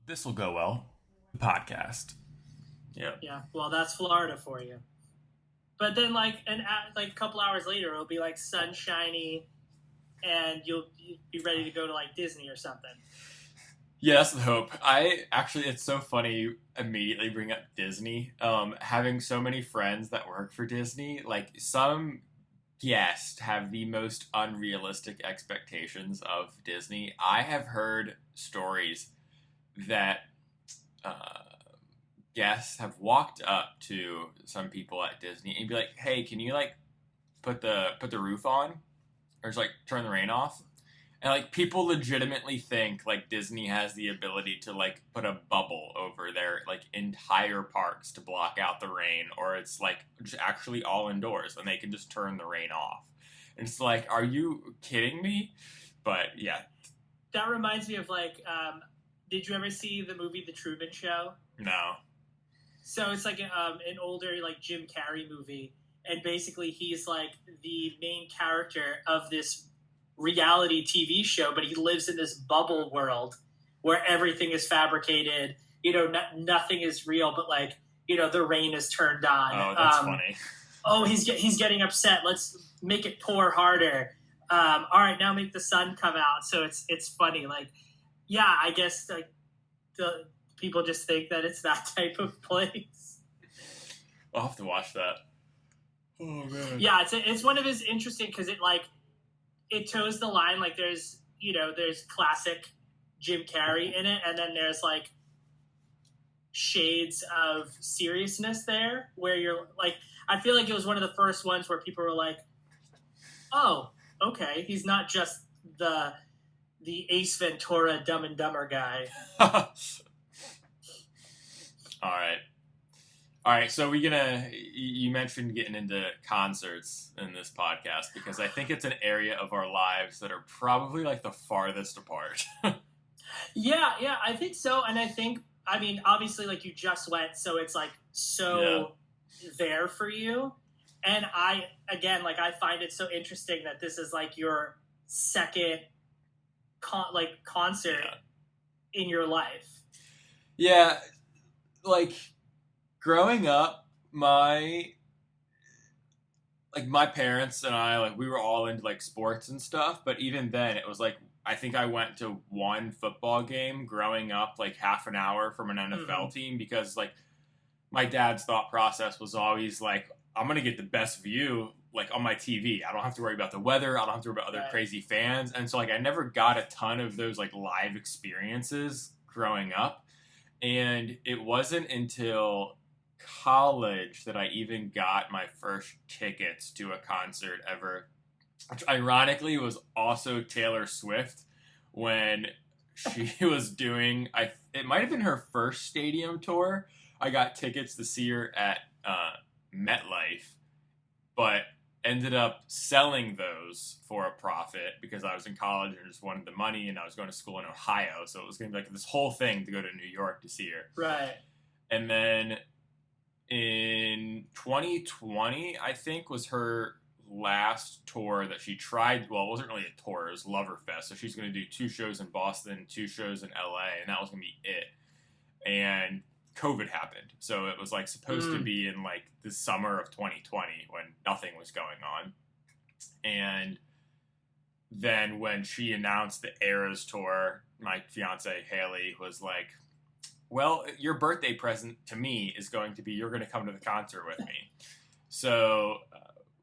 This will go well. Podcast. Yep. Yeah, well, that's Florida for you. But then, like a couple hours later, it'll be like sunshiny, and you'll be ready to go to like Disney or something. Yeah, that's the hope. It's so funny you immediately bring up Disney. Having so many friends that work for Disney, like some guests have the most unrealistic expectations of Disney. I have heard stories that uh, guests have walked up to some people at Disney and be like, "Hey, can you like put the roof on, or just like turn the rain off?" And like people legitimately think like Disney has the ability to like put a bubble over their like entire parks to block out the rain, or it's like just actually all indoors and they can just turn the rain off. And it's like, are you kidding me? But yeah, That reminds me of did you ever see the movie The Truman Show? no. So it's like an older like Jim Carrey movie, and basically he's like the main character of this reality TV show, but he lives in this bubble world where everything is fabricated. Nothing is real, but the rain is turned on. Oh, that's funny. Oh, he's getting upset. Let's make it pour harder. All right, now make the sun come out. So it's funny. Like, yeah, I guess like the people just think that it's that type of place. I'll have to watch that. Oh man. Yeah, it's one of his interesting because it toes the line. Like there's classic Jim Carrey in it, and then there's like shades of seriousness there where you're like, I feel like it was one of the first ones where people were like, oh, okay, he's not just the Ace Ventura Dumb and Dumber guy. All right. All right, so you mentioned getting into concerts in this podcast because I think it's an area of our lives that are probably like the farthest apart. Yeah, I think so. And I mean, obviously, like you just went, so it's like so there for you. And again, like I find it so interesting that this is like your second concert in your life. Yeah, like growing up, my parents and I, like, we were all into like sports and stuff, but even then it was like I think I went to one football game growing up, like half an hour from an NFL team, because like my dad's thought process was always like, I'm gonna get the best view like on my TV. I don't have to worry about the weather. I don't have to worry about other crazy fans. And so like I never got a ton of those like live experiences growing up. And it wasn't until college that I even got my first tickets to a concert ever, which ironically was also Taylor Swift when she was doing, it might have been her first stadium tour. I got tickets to see her at MetLife, but ended up selling those for a profit because I was in college and just wanted the money, and I was going to school in Ohio, so it was going to be like this whole thing to go to New York to see her. Right. And then in 2020, I think, was her last tour that she tried. Well, it wasn't really a tour, it was Loverfest. So she's going to do 2 shows in Boston, 2 shows in LA, and that was going to be it. And COVID happened. So it was like supposed to be in like the summer of 2020 when nothing was going on. And then when she announced the Eras tour, my fiance Haley was like, well, your birthday present to me is going to be you're going to come to the concert with me. So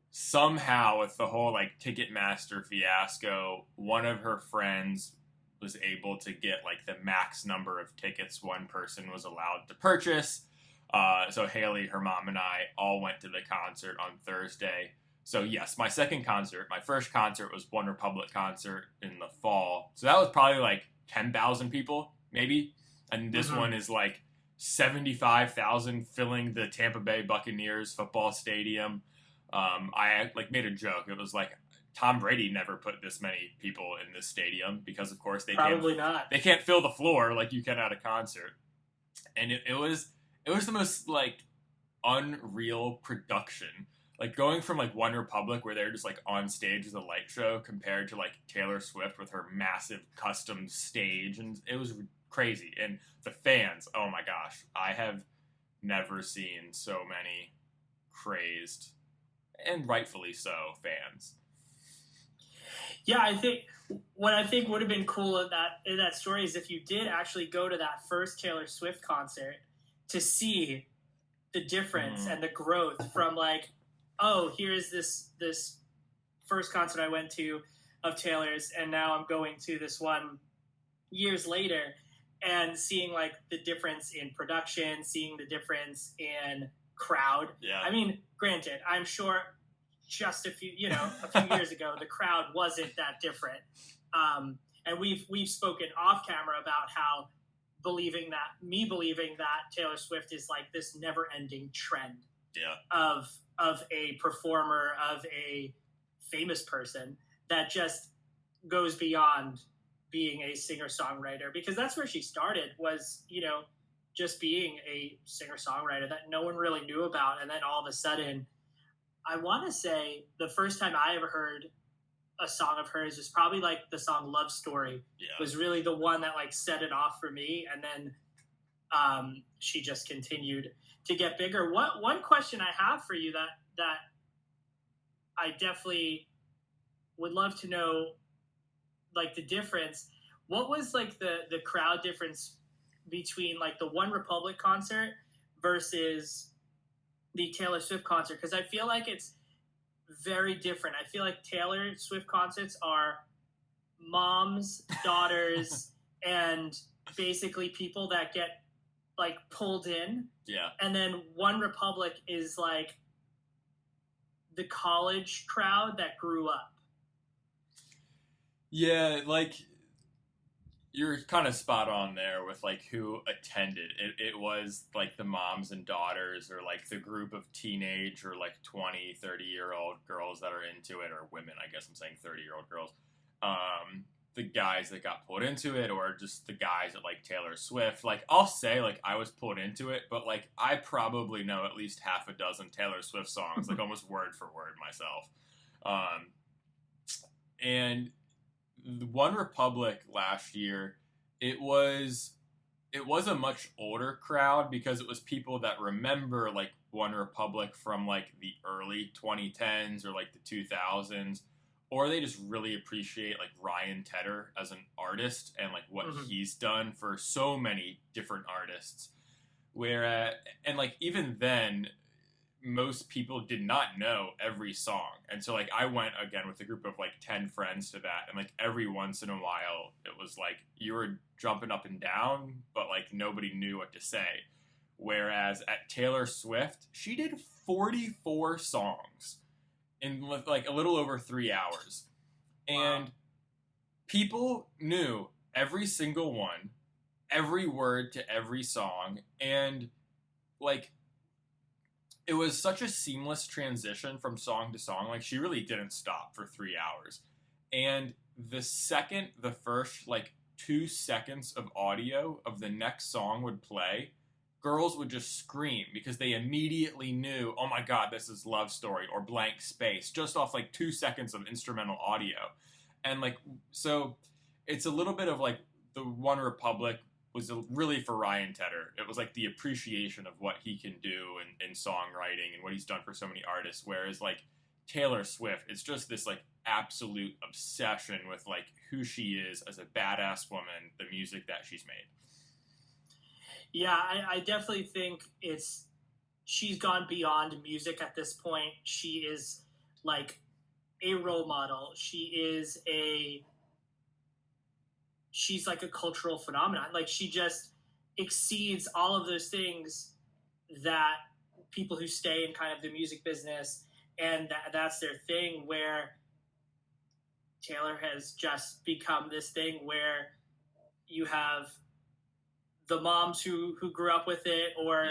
somehow with the whole like Ticketmaster fiasco, one of her friends was able to get like the max number of tickets one person was allowed to purchase. So Haley, her mom, and I all went to the concert on Thursday. So yes, my second concert, my first concert was One Republic concert in the fall. So that was probably like 10,000 people, maybe. And this one is like 75,000 filling the Tampa Bay Buccaneers football stadium. I like made a joke. It was like Tom Brady never put this many people in this stadium because, of course, they can't fill the floor like you can at a concert. And it was the most like unreal production. Like going from like One Republic where they're just like on stage with a light show compared to like Taylor Swift with her massive custom stage, and it was crazy. And the fans, oh my gosh, I have never seen so many crazed, and rightfully so, fans. Yeah, I think what I think would have been cool in that story is if you did actually go to that first Taylor Swift concert to see the difference and the growth from like, oh, here's this first concert I went to of Taylor's, and now I'm going to this one years later, and seeing like the difference in production, seeing the difference in crowd. Yeah. I mean, granted, I'm sure just a few years ago, the crowd wasn't that different. And we've spoken off camera about how believing that Taylor Swift is like this never ending trend of a performer, of a famous person that just goes beyond being a singer-songwriter, because that's where she started, was, just being a singer-songwriter that no one really knew about. And then all of a sudden, I want to say the first time I ever heard a song of hers was probably like the song Love Story. Was really the one that like set it off for me. And then she just continued to get bigger. One question I have for you that I definitely would love to know, like the difference, what was like the crowd difference between like the One Republic concert versus the Taylor Swift concert? Because I feel like it's very different. I feel like Taylor Swift concerts are moms, daughters, and basically people that get like pulled in. Yeah. And then One Republic is like the college crowd that grew up. Yeah, like you're kind of spot on there with like who attended. It was like the moms and daughters, or like the group of teenage or like 20, 30-year-old girls that are into it, or women, I guess I'm saying 30-year-old girls. The guys that got pulled into it, or just the guys that like Taylor Swift. Like I'll say like I was pulled into it, but like I probably know at least half a dozen Taylor Swift songs, like almost word for word myself. And the One Republic last year, it was a much older crowd, because it was people that remember like One Republic from like the early 2010s or like the 2000s, or they just really appreciate like Ryan Tedder as an artist and like what he's done for so many different artists. Where and like even then, most people did not know every song. And so like I went again with a group of like 10 friends to that, and like every once in a while it was like you were jumping up and down, but like nobody knew what to say. Whereas at Taylor Swift, she did 44 songs in like a little over 3 hours. And people knew every single one, every word to every song, and like it was such a seamless transition from song to song. Like she really didn't stop for 3 hours. And the second the first like 2 seconds of audio of the next song would play, girls would just scream because they immediately knew, oh my God, this is Love Story or Blank Space, just off like 2 seconds of instrumental audio. And like, so it's a little bit of like the One Republic was really for Ryan Tedder. It was like the appreciation of what he can do in songwriting and what he's done for so many artists. Whereas like Taylor Swift, it's just this like absolute obsession with like who she is as a badass woman, the music that she's made. Yeah, I definitely think she's gone beyond music at this point. She is like a role model. She's like a cultural phenomenon. Like she just exceeds all of those things that people who stay in kind of the music business and that's their thing, where Taylor has just become this thing where you have the moms who grew up with it or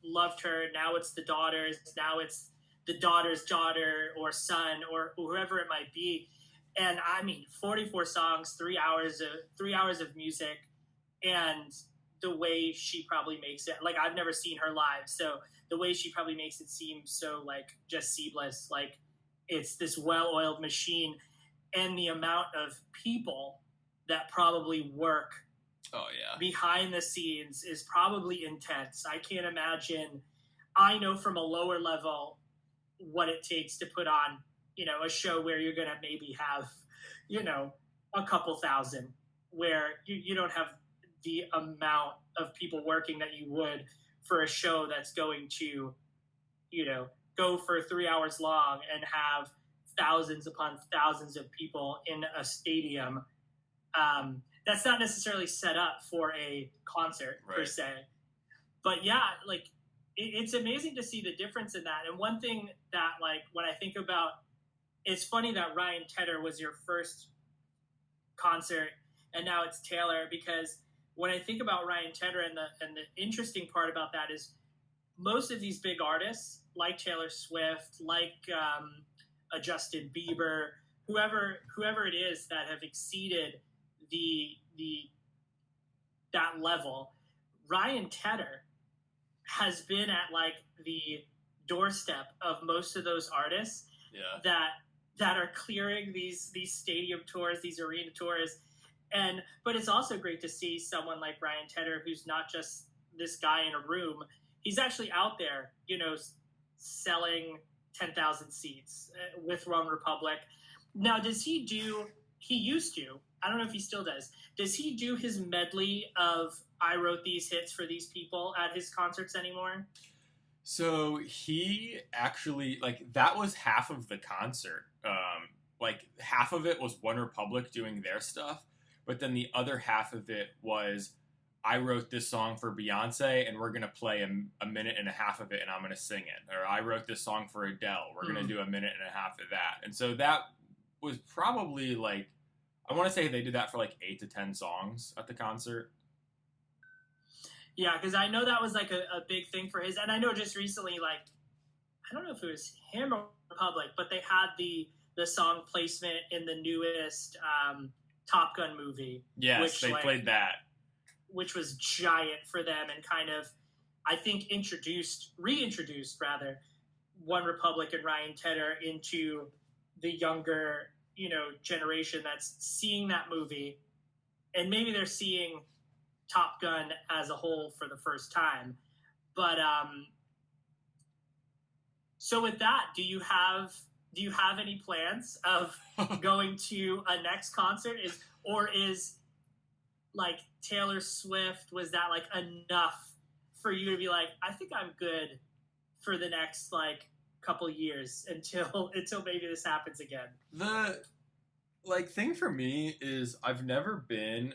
loved her. Now it's the daughters. Now it's the daughter's daughter or son or whoever it might be. And I mean, 44 songs, 3 hours of music, and the way she probably makes it. Like I've never seen her live, so the way she probably makes it seem so like just seamless, like it's this well-oiled machine, and the amount of people that probably work Oh yeah. behind the scenes is probably intense. I can't imagine. I know from a lower level what it takes to put on, a show where you're going to maybe have, a couple thousand, where you don't have the amount of people working that you would for a show that's going to, go for 3 hours long and have thousands upon thousands of people in a stadium. That's not necessarily set up for a concert per Right. se. But yeah, like it's amazing to see the difference in that. And one thing that, like, when I think about, it's funny that Ryan Tedder was your first concert and now it's Taylor, because when I think about Ryan Tedder, and the interesting part about that is most of these big artists like Taylor Swift, like a Justin Bieber, whoever it is that have exceeded the that level, Ryan Tedder has been at like the doorstep of most of those artists Yeah. that are clearing these stadium tours, these arena tours. But it's also great to see someone like Ryan Tedder, who's not just this guy in a room. He's actually out there, selling 10,000 seats with One Republic. Now, he used to, I don't know if he still does he do his medley of I wrote these hits for these people at his concerts anymore? So he actually, like, that was half of the concert. Like half of it was One Republic doing their stuff, but then the other half of it was I wrote this song for Beyonce and we're gonna play a minute and a half of it and I'm gonna sing it. Or I wrote this song for Adele, we're gonna do a minute and a half of that. And so that was probably like, I want to say they did that for like 8 to 10 songs at the concert. Yeah, because I know that was like a big thing for his, and I know just recently, like, I don't know if it was him or Republic, but they had the song placement in the newest Top Gun movie. Yes, which, they played that. Which was giant for them and kind of, I think, reintroduced rather, One Republic and Ryan Tedder into the younger, generation that's seeing that movie, and maybe they're seeing Top Gun as a whole for the first time. But so with that, do you have any plans of going to a next concert? Is like Taylor Swift, was that like enough for you to be like, I think I'm good for the next like couple years until maybe this happens again? The like thing for me is I've never been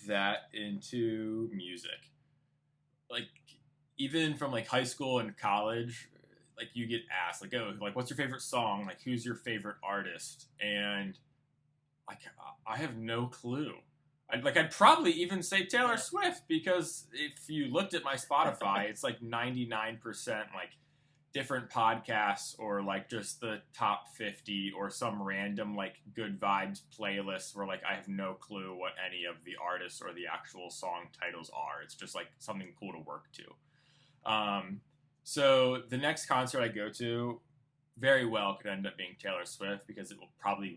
that into music. Like even from like high school and college, like you get asked like, oh, like what's your favorite song? Like who's your favorite artist? And like I have no clue. I'd probably even say Taylor Swift, because if you looked at my Spotify, it's like 99% like different podcasts or like just the top 50 or some random like good vibes playlist where like I have no clue what any of the artists or the actual song titles are. It's just like something cool to work to. So the next concert I go to very well could end up being Taylor Swift, because it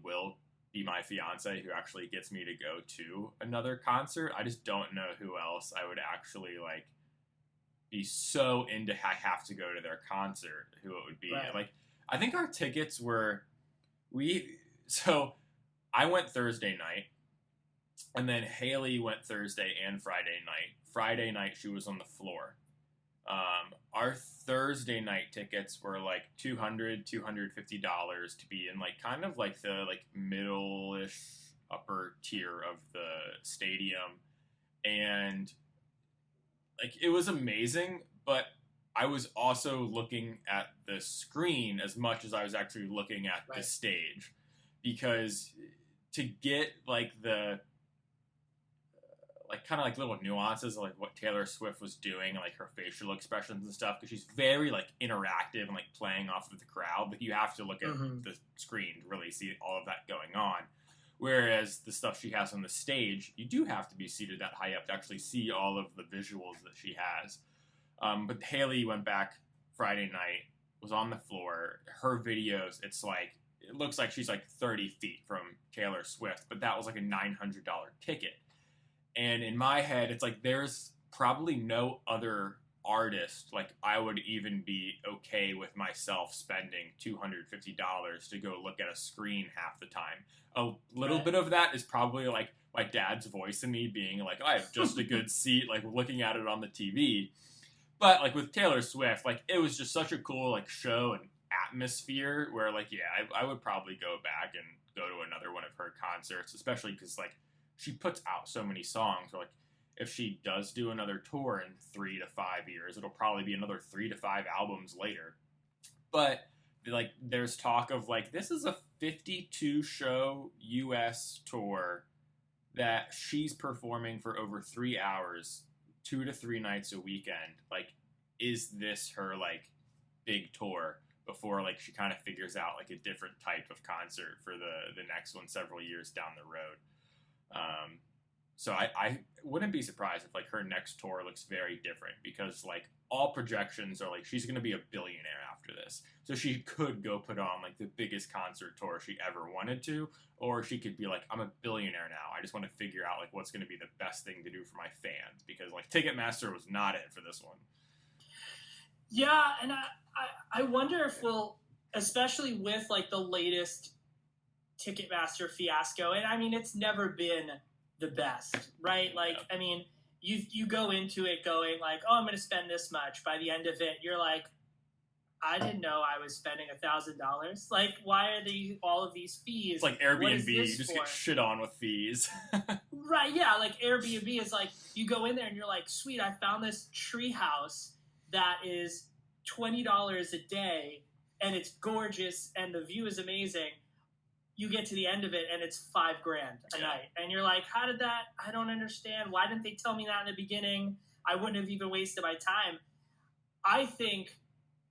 will be my fiance who actually gets me to go to another concert. I just don't know who else I would actually like be so into I have to go to their concert, who it would be. Right. Like I think our tickets were so I went Thursday night, and then Haley went Thursday and Friday night. Friday night she was on the floor. Our Thursday night tickets were like $250 to be in like kind of like the like middle-ish upper tier of the stadium, and like it was amazing, but I was also looking at the screen as much as I was actually looking at the stage, because to get like the like kind of like little nuances of like what Taylor Swift was doing, like her facial expressions and stuff, because she's very like interactive and like playing off of the crowd, but you have to look at the screen to really see all of that going on. Whereas the stuff she has on the stage, you do have to be seated that high up to actually see all of the visuals that she has. But Haley went back Friday night, was on the floor. Her videos, it looks like she's like 30 feet from Taylor Swift, but that was like a $900 ticket. And in my head, it's like there's probably no other artist like I would even be okay with myself spending $250 to go look at a screen half the time. A little Right. bit of that is probably like my dad's voice in me being like, I have just a good seat, like looking at it on the TV. But like with Taylor Swift, like it was just such a cool like show and atmosphere where like yeah, I would probably go back and go to another one of her concerts, especially because like she puts out so many songs. Or like if she does do another tour in 3 to 5 years, it'll probably be another 3 to 5 albums later. But like there's talk of like this is a 52 show US tour that she's performing for over 3 hours, 2 to 3 nights a weekend. Like, is this her like big tour before like she kind of figures out like a different type of concert for the next one several years down the road? Um, so I wouldn't be surprised if like her next tour looks very different because like all projections are like she's going to be a billionaire after this. So she could go put on like the biggest concert tour she ever wanted to, or she could be like, I'm a billionaire now. I just want to figure out like what's going to be the best thing to do for my fans because like Ticketmaster was not it for this one. Yeah, and I wonder if we'll, especially with like the latest Ticketmaster fiasco, and I mean it's never been the best, right? Like Yeah. I mean you go into it going like, oh, I'm going to spend this much. By the end of it, you're like, I didn't know I was spending $1,000. Like, why are all of these fees? It's like What Airbnb, is you this just for? get shit on with fees. Right, yeah, like Airbnb is like you go in there and you're like, sweet, I found this tree house that is $20 a day and it's gorgeous and the view is amazing. You get to the end of it and it's $5,000 a Yeah. night, and you're like, how did that? I don't understand. Why didn't they tell me that in the beginning? I wouldn't have even wasted my time. I think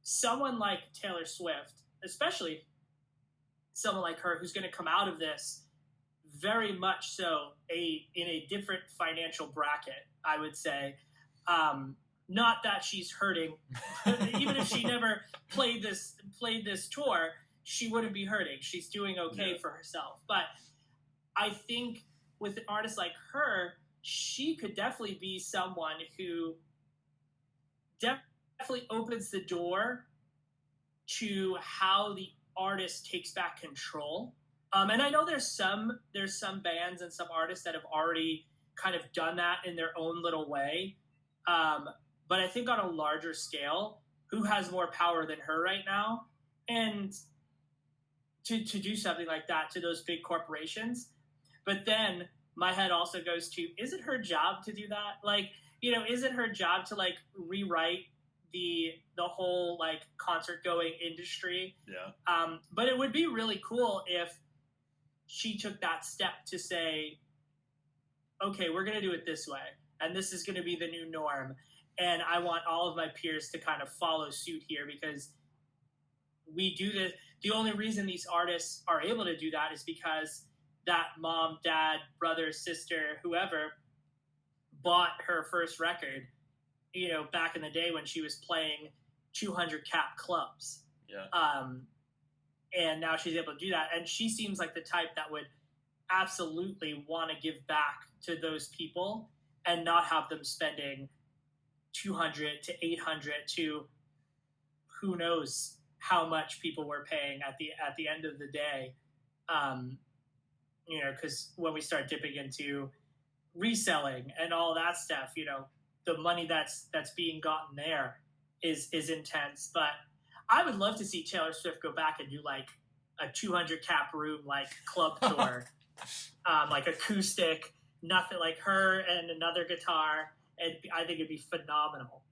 someone like Taylor Swift, especially someone like her, who's going to come out of this very much so in a different financial bracket, I would say. Not that she's hurting, even if she never played this tour, she wouldn't be hurting. She's doing okay for herself. But I think with an artist like her, she could definitely be someone who definitely opens the door to how the artist takes back control. And I know there's some bands and some artists that have already kind of done that in their own little way. But I think on a larger scale, who has more power than her right now? And to do something like that to those big corporations. But then my head also goes to, is it her job to do that? Like, is it her job to like rewrite the whole like concert going industry? Yeah. But it would be really cool if she took that step to say, okay, we're going to do it this way, and this is going to be the new norm, and I want all of my peers to kind of follow suit here because we do this. The only reason these artists are able to do that is because that mom, dad, brother, sister, whoever bought her first record, back in the day when she was playing 200 cap clubs. Yeah. And now she's able to do that. And she seems like the type that would absolutely want to give back to those people and not have them spending 200 to 800 to who knows how much people were paying at the end of the day. Because when we start dipping into reselling and all that stuff, the money that's being gotten there is intense. But I would love to see Taylor Swift go back and do like a 200 cap room like club tour, like acoustic, nothing, like her and another guitar, and I think it'd be phenomenal.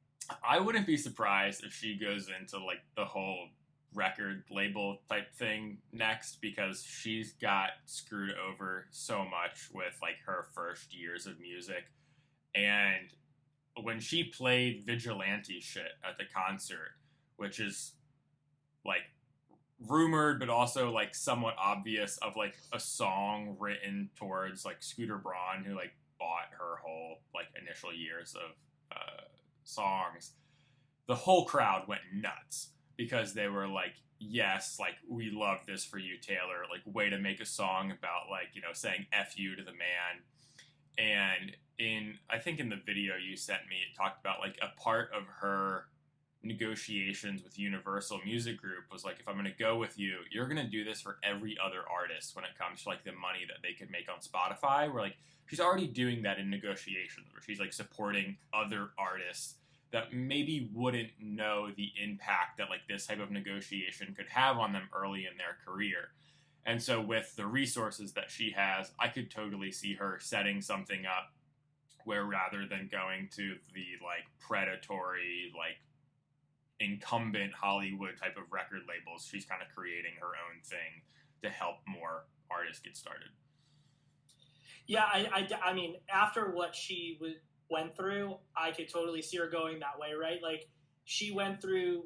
I wouldn't be surprised if she goes into like the whole record label type thing next because she's got screwed over so much with like her first years of music. And when she played vigilante shit at the concert, which is like rumored but also like somewhat obvious of like a song written towards like Scooter Braun, who like bought her whole like initial years of songs, the whole crowd went nuts because they were like, yes, like we love this for you, Taylor, like way to make a song about like saying F you to the man. And I think in the video you sent me, it talked about like a part of her negotiations with Universal Music Group was like, if I'm going to go with you, you're going to do this for every other artist when it comes to like the money that they could make on Spotify. Where like she's already doing that in negotiations, where she's like supporting other artists that maybe wouldn't know the impact that like this type of negotiation could have on them early in their career. And so with the resources that she has, I could totally see her setting something up where rather than going to the like predatory, like incumbent Hollywood type of record labels, she's kind of creating her own thing to help more artists get started. Yeah, I mean, after what she went through, I could totally see her going that way, right? Like, she went through.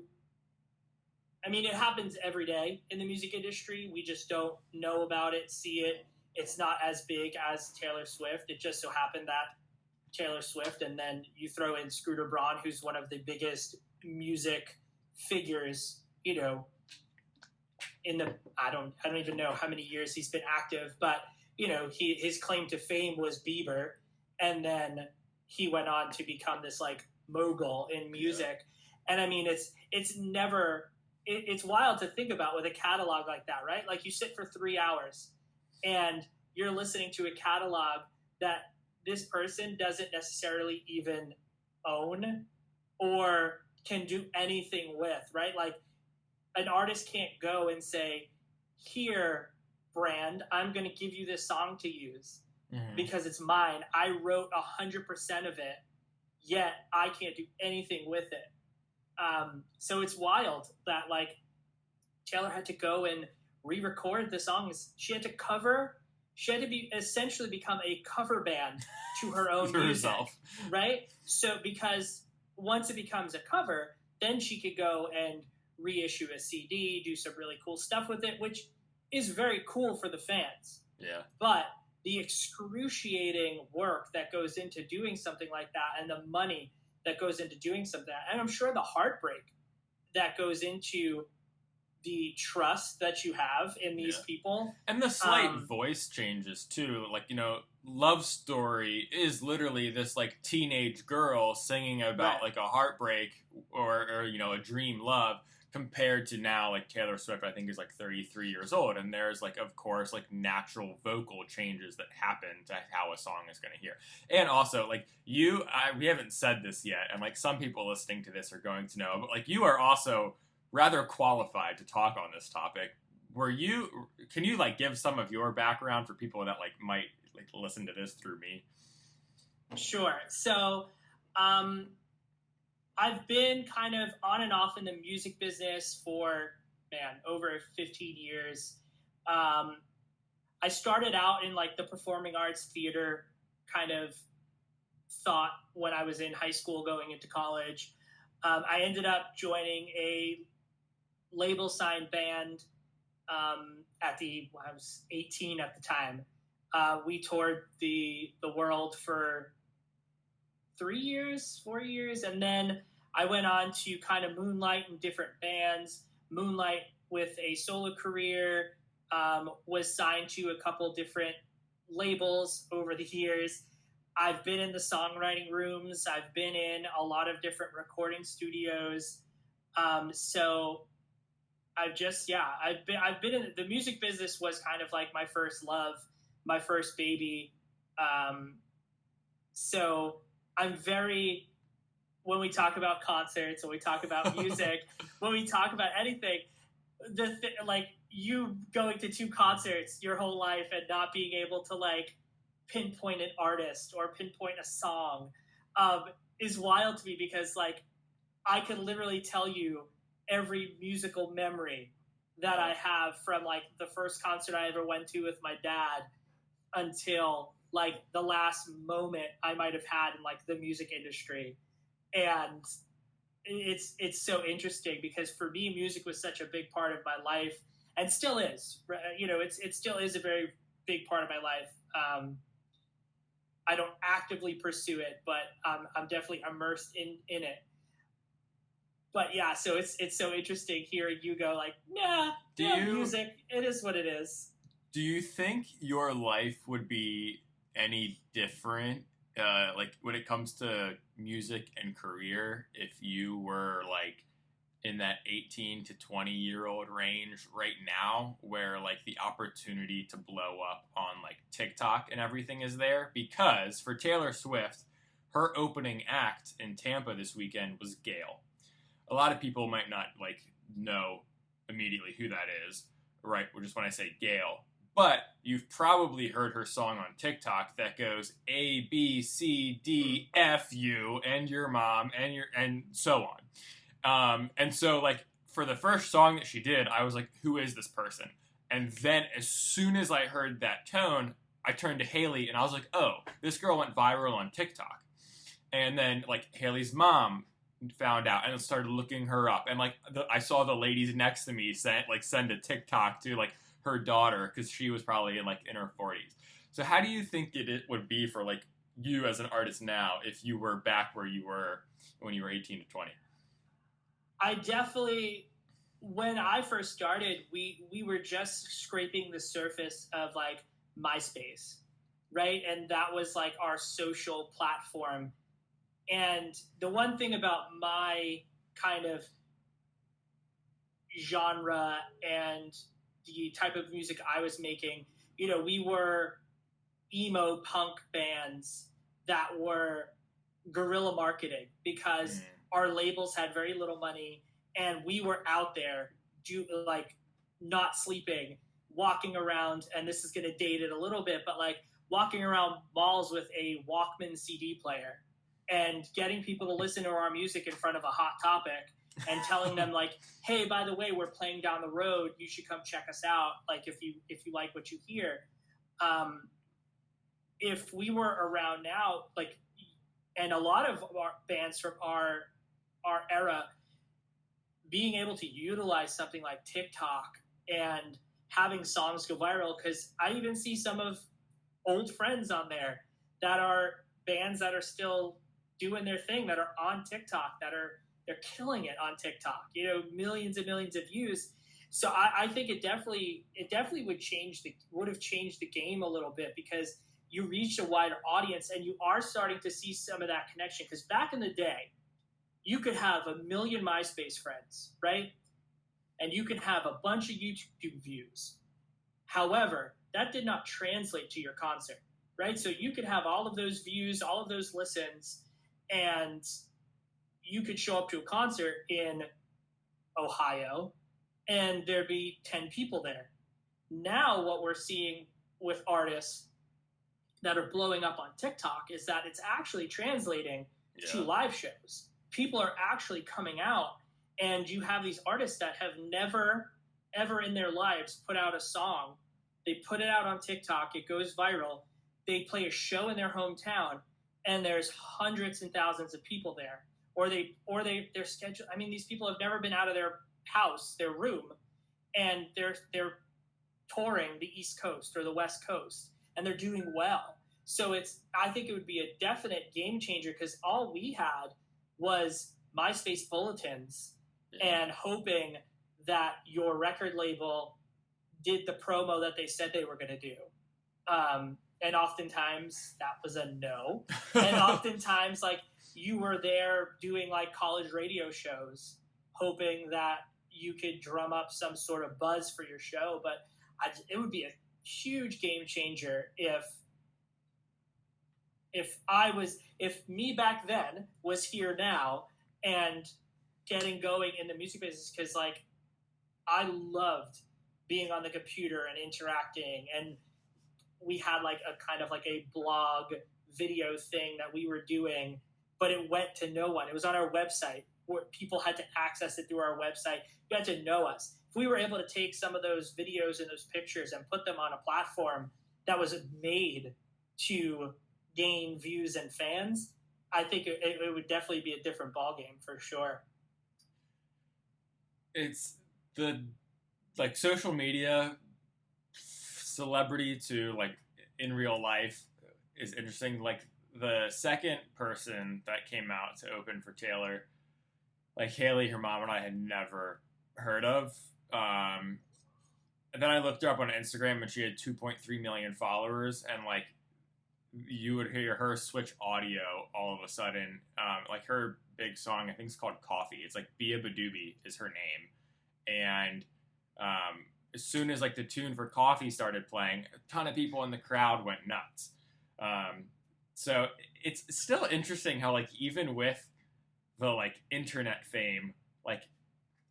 I mean, it happens every day in the music industry. We just don't know about it, see it. It's not as big as Taylor Swift. It just so happened that Taylor Swift, and then you throw in Scooter Braun, who's one of the biggest music figures, you know, in the I don't even know how many years he's been active, but you know, his claim to fame was Bieber, and then he went on to become this like mogul in music. Yeah. And I mean, it's wild to think about with a catalog like that, right? Like, you sit for 3 hours and you're listening to a catalog that this person doesn't necessarily even own or can do anything with, right? Like, an artist can't go and say, here, brand, I'm going to give you this song to use because it's mine. I wrote 100% of it, yet I can't do anything with it. So it's wild that like Taylor had to go and re-record the songs. She had to be essentially become a cover band to her own music, herself. Right? So because once it becomes a cover, then she could go and reissue a CD, do some really cool stuff with it, which is very cool for the fans. Yeah. But the excruciating work that goes into doing something like that, and the money that goes into doing something, and I'm sure the heartbreak that goes into the trust that you have in these people. And the slight voice changes too. Like, you know, Love Story is literally this like teenage girl singing about like a heartbreak or, you know, a dream love, compared to now like Taylor Swift, I think, is like 33 years old. And there's like, of course, like natural vocal changes that happen to how a song is going to hear. And also like we haven't said this yet. And like some people listening to this are going to know, but like you are also rather qualified to talk on this topic. Can you like give some of your background for people that like might like listen to this through me? Sure. So, I've been kind of on and off in the music business for, over 15 years. I started out in like the performing arts theater kind of thought when I was in high school going into college. I ended up joining a label signed band I was 18 at the time. We toured the world for 4 years, and then I went on to kind of moonlight in different bands, moonlight with a solo career, was signed to a couple different labels over the years. I've been in the songwriting rooms. I've been in a lot of different recording studios. So I've been in the music business. Was kind of like my first love, my first baby. So I'm when we talk about concerts, when we talk about music, when we talk about anything, like you going to 2 concerts your whole life and not being able to like pinpoint an artist or pinpoint a song is wild to me, because like I could literally tell you every musical memory that I have from like the first concert I ever went to with my dad until like the last moment I might have had in like the music industry. And it's so interesting because for me, music was such a big part of my life, and still is. You know, it still is a very big part of my life. I don't actively pursue it, but I'm definitely immersed in it. But yeah, so it's so interesting hearing you go like, music, it is what it is. Do you think your life would be any different, like when it comes to music and career, if you were like in that 18 to 20-year-old range right now, where like the opportunity to blow up on like TikTok and everything is there? Because for Taylor Swift, her opening act in Tampa this weekend was Gail. A lot of people might not like know immediately who that is, right? Just when I say Gail. But you've probably heard her song on TikTok that goes A B C D F you and your mom and so on. And so like for the first song that she did, I was like, who is this person? And then as soon as I heard that tone, I turned to Haley and I was like, oh, this girl went viral on TikTok. And then like Haley's mom found out and started looking her up, and like I saw the ladies next to me send a TikTok to like her daughter because she was probably in her 40s. So how do you think it would be for like you as an artist now if you were back where you were when you were 18 to 20? I definitely, when I first started, we were just scraping the surface of like MySpace, right? And that was like our social platform. And the one thing about my kind of genre and the type of music I was making, we were emo punk bands that were guerrilla marketing because our labels had very little money and we were out there not sleeping, walking around, and this is going to date it a little bit, but like walking around malls with a Walkman CD player and getting people to listen to our music in front of a Hot Topic and telling them like, hey, by the way, we're playing down the road. You should come check us out. Like if you like what you hear. If we were around now, like, and a lot of our bands from our era, being able to utilize something like TikTok and having songs go viral, because I even see some of old friends on there that are bands that are still doing their thing, that are on TikTok, they're killing it on TikTok, millions and millions of views. So I think it definitely would have changed the game a little bit, because you reach a wider audience and you are starting to see some of that connection. Because back in the day, you could have 1 million MySpace friends, right? And you could have a bunch of YouTube views. However, that did not translate to your concert, right? So you could have all of those views, all of those listens, and you could show up to a concert in Ohio and there'd be 10 people there. Now what we're seeing with artists that are blowing up on TikTok is that it's actually translating to live shows. People are actually coming out, and you have these artists that have never, ever in their lives put out a song. They put it out on TikTok, it goes viral, they play a show in their hometown, and there's hundreds and thousands of people there. Or they're scheduled. I mean, these people have never been out of their house, their room, and they're touring the East Coast or the West Coast, and they're doing well. So I think it would be a definite game changer, because all we had was MySpace bulletins and hoping that your record label did the promo that they said they were going to do. And oftentimes that was a no. And oftentimes, like, you were there doing like college radio shows, hoping that you could drum up some sort of buzz for your show. But it would be a huge game changer if me back then was here now and getting going in the music business, because like I loved being on the computer and interacting, and we had like a kind of like a blog video thing that we were doing, but it went to no one. It was on our website where people had to access it through our website. You had to know us. If we were able to take some of those videos and those pictures and put them on a platform that was made to gain views and fans, I think it would definitely be a different ballgame for sure. It's the like social media celebrity to like in real life is interesting. Like the second person that came out to open for Taylor, like Haley, her mom, and I had never heard of. And then I looked her up on Instagram, and she had 2.3 million followers, and like you would hear her switch audio all of a sudden. Like her big song, I think it's called Coffee. It's like Bia Badoobie is her name. And as soon as like the tune for Coffee started playing, a ton of people in the crowd went nuts. So it's still interesting how like even with the like internet fame, like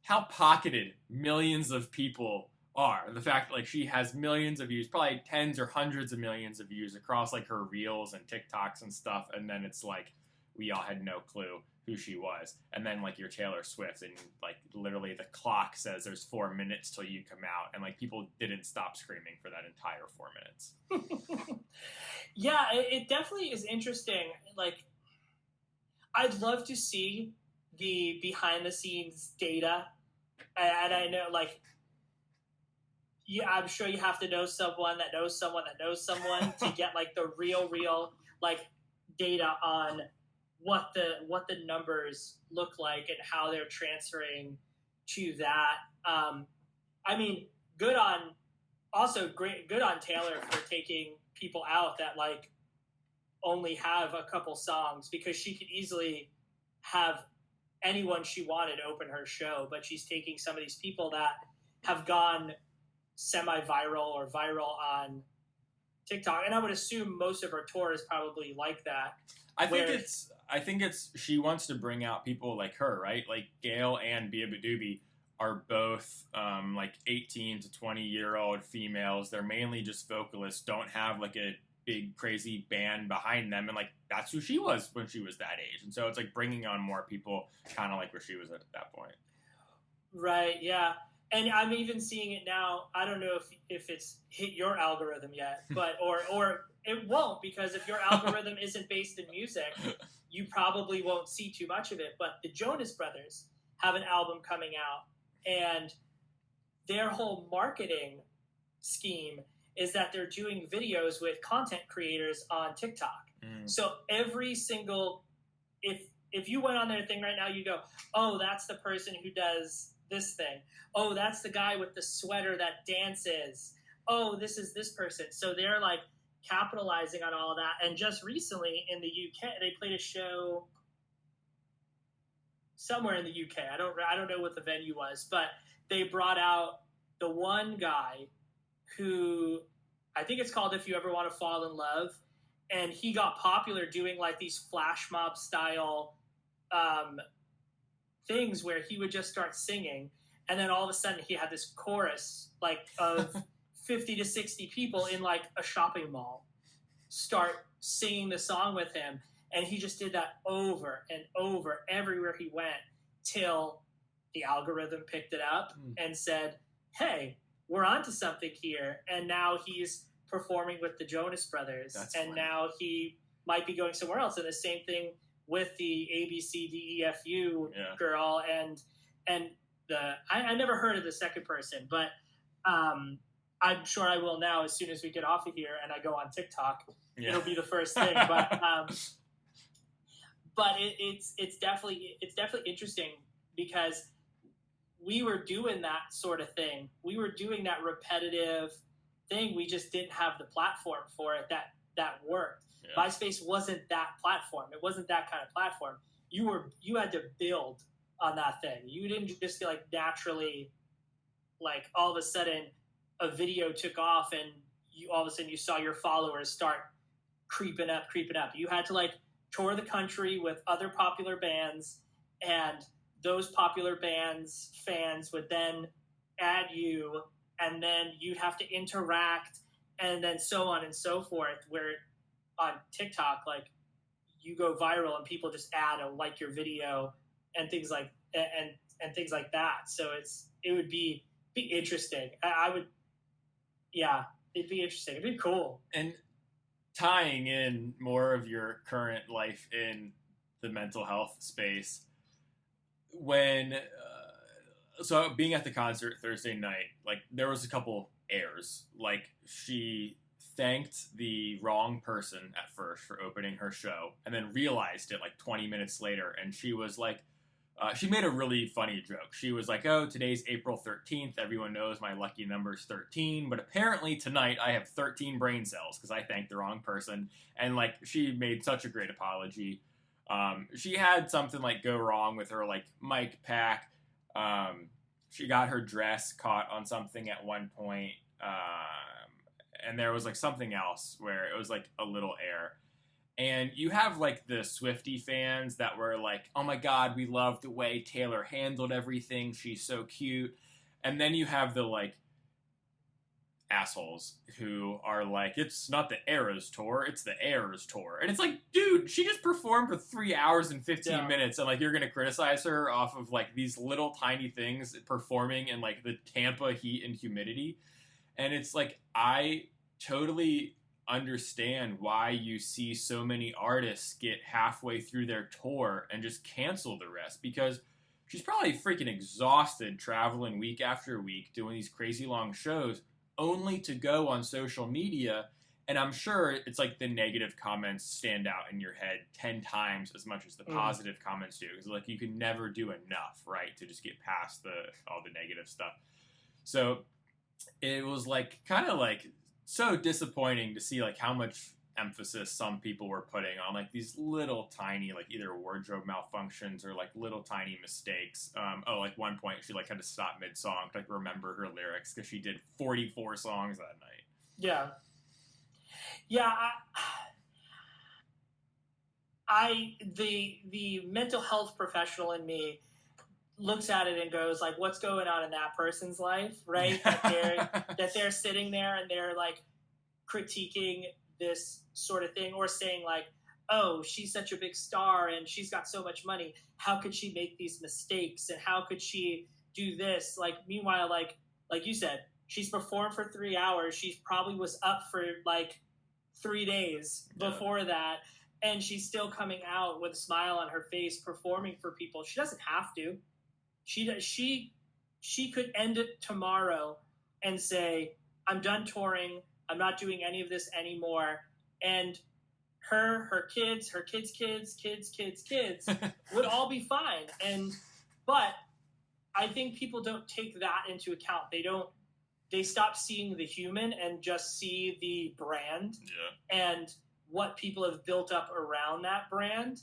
how pocketed millions of people are. The fact that like she has millions of views, probably tens or hundreds of millions of views across like her reels and TikToks and stuff, and then it's like we all had no clue who she was. And then like your Taylor Swift, and like literally the clock says there's 4 minutes till you come out, and like people didn't stop screaming for that entire 4 minutes. Yeah, it definitely is interesting. Like, I'd love to see the behind the scenes data, and I know like. Yeah, I'm sure you have to know someone that knows someone that knows someone to get like the real like data on what the numbers look like and how they're transferring to that. I mean, good on Taylor for taking people out that like only have a couple songs, because she could easily have anyone she wanted open her show, but she's taking some of these people that have gone semi-viral or viral on TikTok, and I would assume most of her tour is probably like that. I think it's she wants to bring out people like her, right? Like Gail and Bia Badoobie are both like 18 to 20-year-old females. They're mainly just vocalists, don't have like a big crazy band behind them, and like that's who she was when she was that age. And so it's like bringing on more people, kind of like where she was at that point. Right. Yeah. And I'm even seeing it now. I don't know if it's hit your algorithm yet, but or it won't, because if your algorithm isn't based in music, you probably won't see too much of it. But the Jonas Brothers have an album coming out, and their whole marketing scheme is that they're doing videos with content creators on TikTok. So every single if you went on their thing right now, you go, oh, that's the person who does this thing. Oh, that's the guy with the sweater that dances. Oh, this is this person. So they're like capitalizing on all of that. And just recently in the UK, they played a show somewhere in the UK. I don't know what the venue was, but they brought out the one guy who, I think it's called If You Ever Want to Fall in Love, and he got popular doing like these flash mob style things where he would just start singing, and then all of a sudden he had this chorus like of 50 to 60 people in like a shopping mall start singing the song with him, and he just did that over and over everywhere he went till the algorithm picked it up and said, hey, we're onto something here. And now he's performing with the Jonas Brothers. That's and funny. Now he might be going somewhere else. And the same thing with the ABCDEFU girl, and I never heard of the second person, but I'm sure I will now as soon as we get off of here and I go on TikTok. Yeah. It'll be the first thing, but it's definitely interesting, because we were doing that sort of thing. We were doing that repetitive thing. We just didn't have the platform for it that worked. Yeah. MySpace wasn't that platform. It wasn't that kind of platform. You had to build on that thing. You didn't just like naturally, like all of a sudden a video took off and all of a sudden you saw your followers start creeping up. You had to like tour the country with other popular bands, and those popular bands fans would then add you, and then you'd have to interact, and then so on and so forth. Where on TikTok, like you go viral and people just add or like your video and things like and things like that. So it would be interesting. I would, yeah, it'd be interesting. It'd be cool. And tying in more of your current life in the mental health space, when so being at the concert Thursday night, like there was a couple errors. Like she thanked the wrong person at first for opening her show, and then realized it like 20 minutes later, and she was like, She made a really funny joke. She was like, "Oh, today's April 13th. Everyone knows my lucky number is 13, but apparently tonight I have 13 brain cells because I thanked the wrong person." And like, she made such a great apology. She had something like go wrong with her like mic pack. She got her dress caught on something at one point, and there was like something else where it was like a little air. And you have like the Swiftie fans that were like, "Oh my God, we love the way Taylor handled everything. She's so cute." And then you have the like assholes who are like, "It's not the Eras tour, it's the Airs tour." And it's like, dude, she just performed for 3 hours and 15 minutes, and like, you're gonna criticize her off of like these little tiny things performing in like the Tampa heat and humidity. And it's like, I totally understand why you see so many artists get halfway through their tour and just cancel the rest, because she's probably freaking exhausted traveling week after week doing these crazy long shows only to go on social media. And I'm sure it's like the negative comments stand out in your head 10 times as much as the positive comments do, because like, you can never do enough, right, to just get past all the negative stuff. So it was like kind of like so disappointing to see like how much emphasis some people were putting on like these little tiny like either wardrobe malfunctions or like little tiny mistakes. Like one point she like had to stop mid-song to like remember her lyrics because she did 44 songs that night. Yeah, the mental health professional in me looks at it and goes like, what's going on in that person's life, right? that they're sitting there and they're like critiquing this sort of thing, or saying like, oh, she's such a big star and she's got so much money, how could she make these mistakes and how could she do this? Like, meanwhile, like you said, she's performed for 3 hours. She probably was up for like 3 days before that, and she's still coming out with a smile on her face performing for people. She doesn't have to. She could end it tomorrow and say, I'm done touring, I'm not doing any of this anymore, and her kids would all be fine. But I think people don't take that into account. They stop seeing the human and just see the brand and what people have built up around that brand.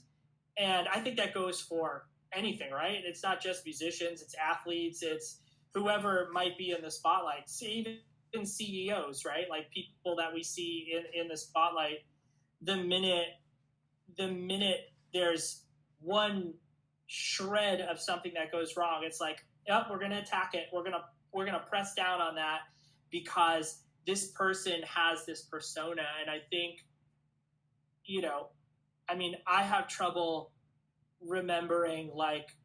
And I think that goes for anything, right? It's not just musicians, it's athletes, it's whoever might be in the spotlight. See, even CEOs, right? Like people that we see in the spotlight, the minute there's one shred of something that goes wrong, it's like, yep, we're going to attack it. We're going to press down on that because this person has this persona. And I think, I have trouble remembering like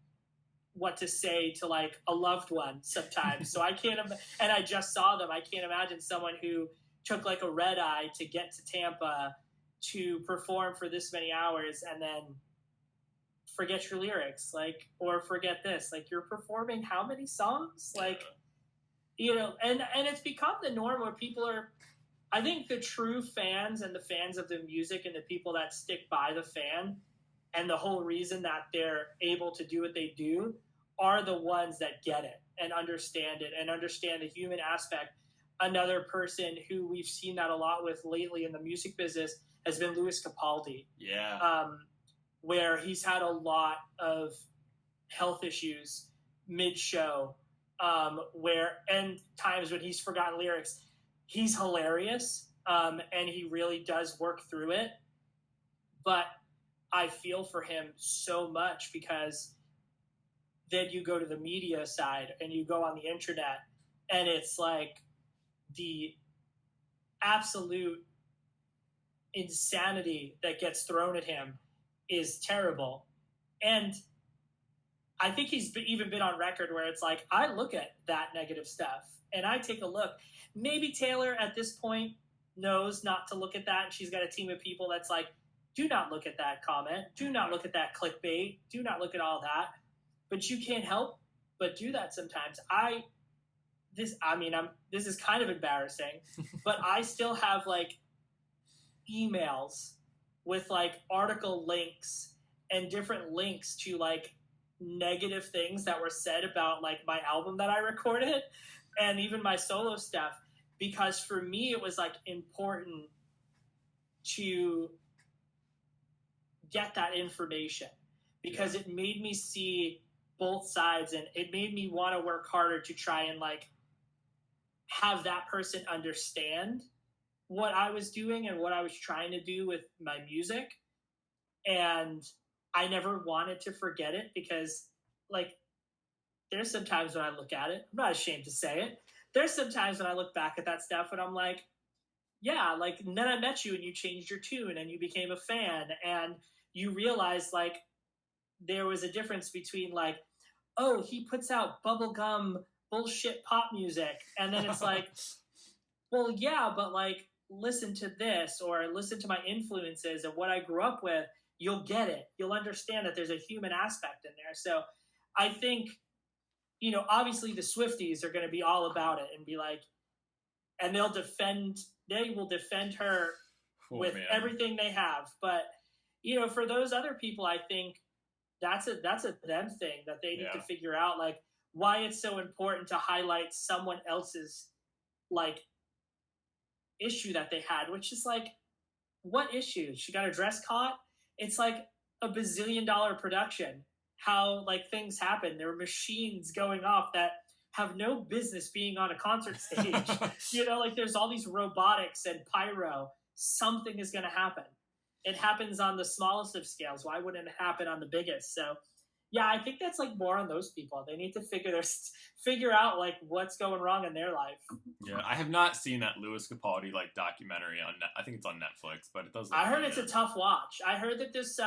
what to say to like a loved one sometimes. So I can't, and I just saw them. I can't imagine someone who took like a red eye to get to Tampa to perform for this many hours and then forget your lyrics, like, or forget this, like, you're performing how many songs? Like, and it's become the norm where people are, I think the true fans and the fans of the music and the people that stick by the fan and the whole reason that they're able to do what they do are the ones that get it and understand the human aspect. Another person who we've seen that a lot with lately in the music business has been Louis Capaldi. Yeah. Where he's had a lot of health issues mid-show, and times when he's forgotten lyrics. He's hilarious, and he really does work through it. But I feel for him so much because then you go to the media side and you go on the internet, and it's like the absolute insanity that gets thrown at him is terrible. And I think he's even been on record where it's like, I look at that negative stuff and I take a look. Maybe Taylor at this point knows not to look at that, and she's got a team of people that's like, do not look at that comment, do not look at that clickbait, do not look at all that. But you can't help but do that sometimes. This is kind of embarrassing, but I still have like emails with like article links and different links to like negative things that were said about like my album that I recorded and even my solo stuff, because for me it was like important to get that information, because it made me see both sides, and it made me want to work harder to try and like have that person understand what I was doing and what I was trying to do with my music. And I never wanted to forget it, because like there's some times when I look at it, I'm not ashamed to say it, there's some times when I look back at that stuff and I'm like, yeah, like, and then I met you and you changed your tune and you became a fan, and you realized like there was a difference between like, oh, he puts out bubblegum bullshit pop music, and then it's like, well, yeah, but like listen to this, or listen to my influences and what I grew up with, you'll get it. You'll understand that there's a human aspect in there. So I think, obviously the Swifties are going to be all about it and be like, and they will defend her with everything they have. But, for those other people, I think that's a them thing that they need to figure out, like why it's so important to highlight someone else's like issue that they had, which is like, what issue? She got her dress caught. It's like a $bazillion production. How like things happen. There are machines going off that have no business being on a concert stage. Like there's all these robotics and pyro. Something is going to happen. It happens on the smallest of scales. Why wouldn't it happen on the biggest? So yeah, I think that's like more on those people. They need to figure out like what's going wrong in their life. Yeah, I have not seen that Louis Capaldi like documentary on. I think it's on Netflix, but it does. I heard it's a tough watch. I heard that there's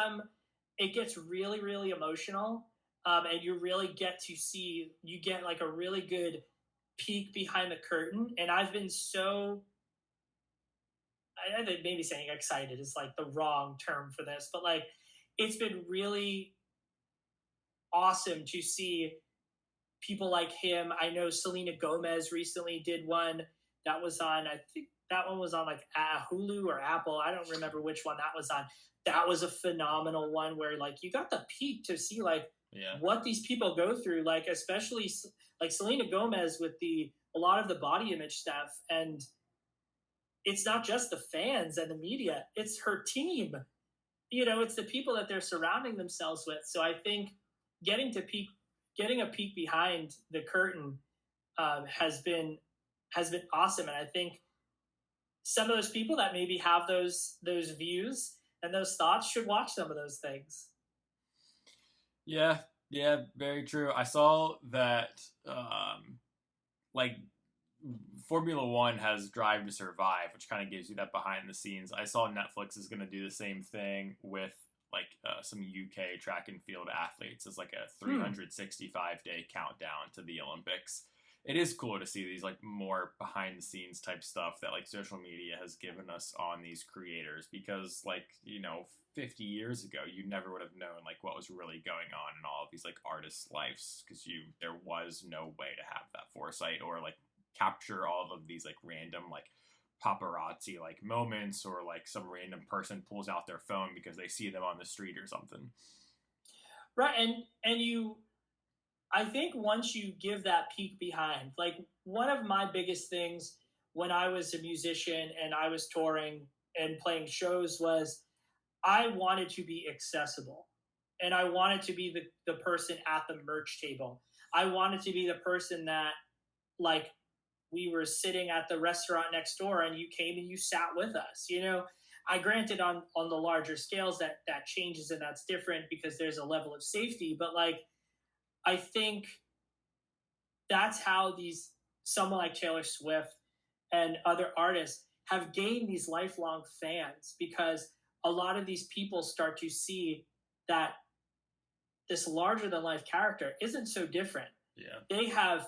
it gets really, really emotional, and you really get to see. You get like a really good peek behind the curtain, and I've been so. I think maybe saying excited is like the wrong term for this, but like it's been really awesome to see people like him. I know Selena Gomez recently did one that was on, I think that one was on like Hulu or Apple. I don't remember which one that was on. That was a phenomenal one where like you got the peak to see like what these people go through, like especially like Selena Gomez with a lot of the body image stuff. And it's not just the fans and the media, it's her team. It's the people that they're surrounding themselves with. So I think getting a peek behind the curtain has been awesome. And I think some of those people that maybe have those views and those thoughts should watch some of those things. Yeah, very true. I saw that like Formula One has Drive to Survive, which kind of gives you that behind the scenes. I saw Netflix is going to do the same thing with like some UK track and field athletes as like a 365-day countdown to the Olympics. It is cool to see these like more behind the scenes type stuff that like social media has given us on these creators, because like 50 years ago you never would have known like what was really going on in all of these like artists' lives, because there was no way to have that foresight or like capture all of these like random like paparazzi like moments, or like some random person pulls out their phone because they see them on the street or something. Right. And I think once you give that peek behind, like one of my biggest things when I was a musician and I was touring and playing shows was I wanted to be accessible, and I wanted to be the person at the merch table. I wanted to be the person that like we were sitting at the restaurant next door and you came and you sat with us. I granted on the larger scales that changes and that's different because there's a level of safety, but like I think that's how someone like Taylor Swift and other artists have gained these lifelong fans, because a lot of these people start to see that this larger than life character isn't so different. Yeah. They have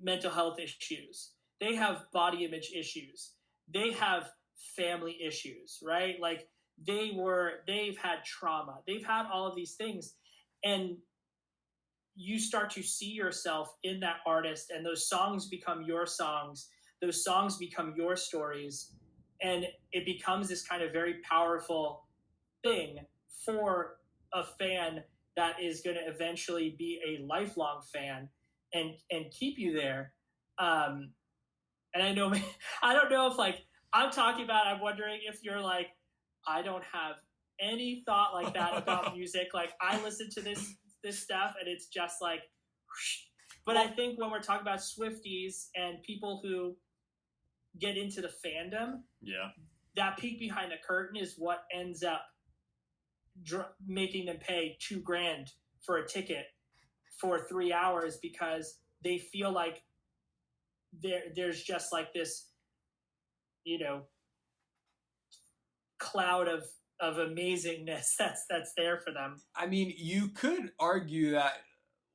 mental health issues. They have body image issues. They have family issues, right? Like they've had trauma. They've had all of these things. And you start to see yourself in that artist, and those songs become your songs. Those songs become your stories. And it becomes this kind of very powerful thing for a fan that is going to eventually be a lifelong fan and keep you there. And I know I don't know if like I'm talking about. I'm wondering if you're like I don't have any thought like that about music. Like I listen to this stuff and it's just like. Whoosh. But I think when we're talking about Swifties and people who get into the fandom, Yeah. that peek behind the curtain is what ends up making them pay $2,000 for a ticket for 3 hours because they feel like there's just like this, you know, cloud of amazingness that's there for them. I mean, you could argue that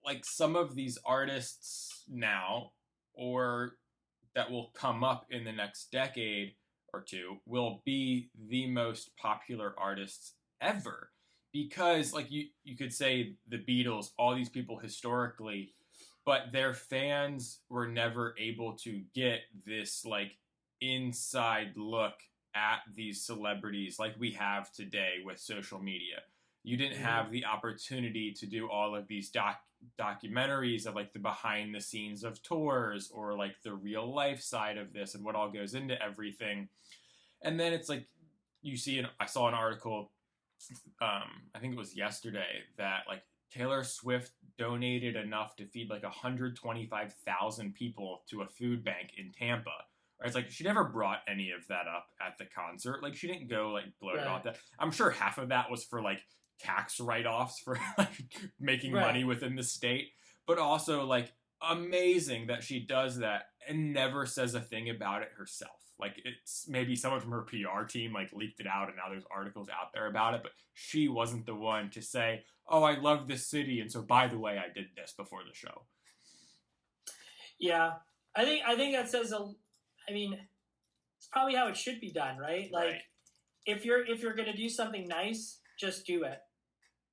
like some of these artists now, or that will come up in the next decade or two, will be the most popular artists ever. Because like you could say the Beatles, all these people historically, but their fans were never able to get this like inside look at these celebrities like we have today with social media. You didn't have the opportunity to do all of these documentaries of like the behind the scenes of tours or like the real life side of this and what all goes into everything. And then it's like you see, I saw an article, I think it was yesterday, that like Taylor Swift donated enough to feed like 125,000 people to a food bank in Tampa. Right? It's like she never brought any of that up at the concert. Like she didn't go like bloat about that. I'm sure half of that was for like tax write-offs for like making money within the state, but also like amazing that she does that and never says a thing about it herself. Like it's maybe someone from her PR team like leaked it out and now there's articles out there about it, but she wasn't the one to say, oh, I love this city and so by the way I did this before the show. Yeah. I think that says I mean, it's probably how it should be done, right? Like if you're going to do something nice, just do it.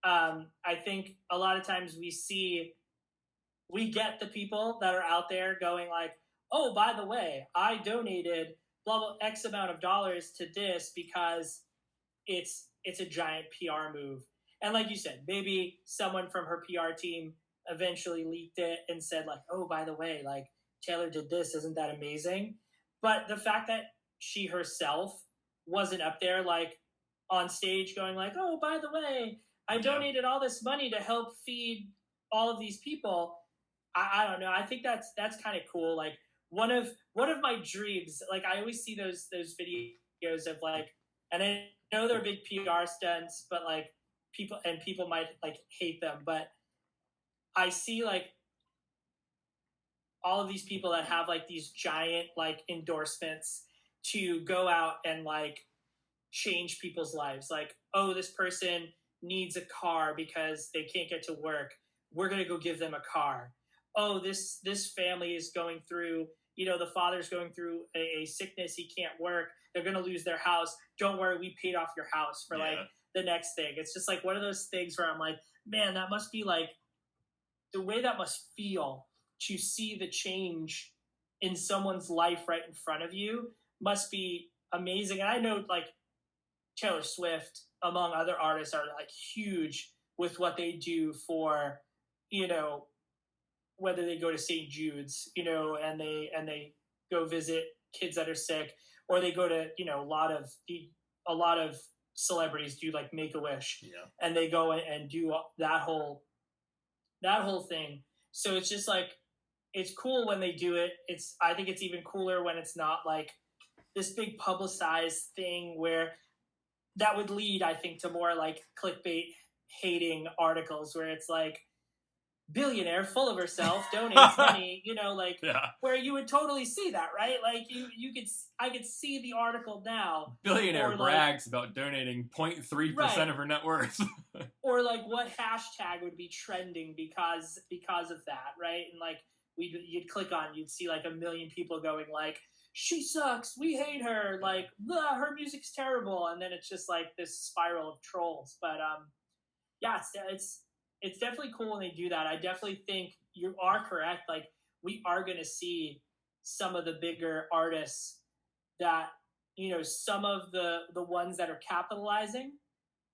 I think a lot of times we get the people that are out there going like, oh, by the way, I donated blah, blah, X amount of dollars to this because it's a giant PR move. And like you said, maybe someone from her PR team eventually leaked it and said like, oh, by the way, like Taylor did this. Isn't that amazing? But the fact that she herself wasn't up there like on stage going like, oh, by the way, I donated all this money to help feed all of these people. I don't know. I think that's kind of cool. Like one of my dreams, like I always see those videos of like, and I know they're big PR stunts, but like people might like hate them, but I see like all of these people that have like these giant like endorsements to go out and like change people's lives. Like, oh, this person needs a car because they can't get to work. We're going to go give them a car. Oh, this family is going through, you know, the father's going through a sickness. He can't work. They're going to lose their house. Don't worry. We paid off your house for like the next thing. It's just like one of those things where I'm like, man, that must be like the way that must feel to see the change in someone's life right in front of you must be amazing. And I know like Taylor Swift, among other artists, are like huge with what they do for, you know, whether they go to St. Jude's, you know, and they go visit kids that are sick, or they go to, you know, a lot of celebrities do like Make-A-Wish, and they go and do that whole thing. So it's just like, it's cool when they do it. I think it's even cooler when it's not like this big publicized thing where that would lead, I think, to more like clickbait hating articles where it's like, billionaire full of herself donates money, you know, like where you would totally see that, right? Like I could see the article now. Billionaire brags about donating 0.3% of her net worth. Or like what hashtag would be trending because of that, right? And like you'd click on, you'd see like 1 million people going like, she sucks, we hate her, like her music's terrible, and then it's just like this spiral of trolls. But yeah, it's definitely cool when they do that. I definitely think you are correct. Like we are going to see some of the bigger artists that, you know, some of the ones that are capitalizing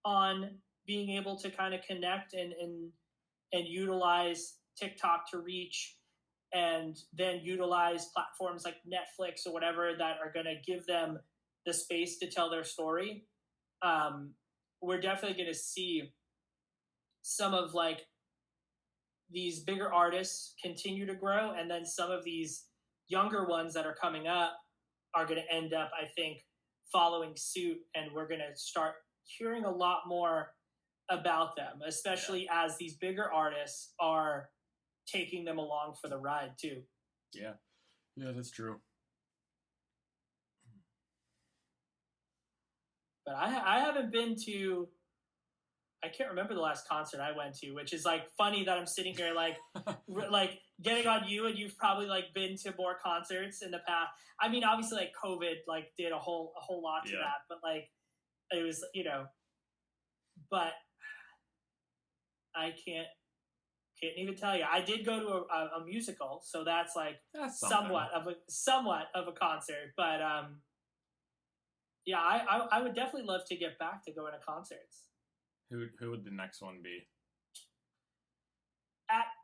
on being able to kind of connect and utilize TikTok to reach, and then utilize platforms like Netflix or whatever that are going to give them the space to tell their story. We're definitely going to see some of like these bigger artists continue to grow, and then some of these younger ones that are coming up are going to end up, I think, following suit, and we're going to start hearing a lot more about them, especially as these bigger artists are taking them along for the ride too. Yeah, that's true. But I haven't been to, I can't remember the last concert I went to, which is like funny that I'm sitting here like like getting on you, and you've probably like been to more concerts in the past. I mean, obviously like COVID like did a whole lot to that, but like it was, but I can't even tell you. I did go to a musical, so that's like somewhat of a concert. But yeah, I would definitely love to get back to going to concerts. Who would the next one be?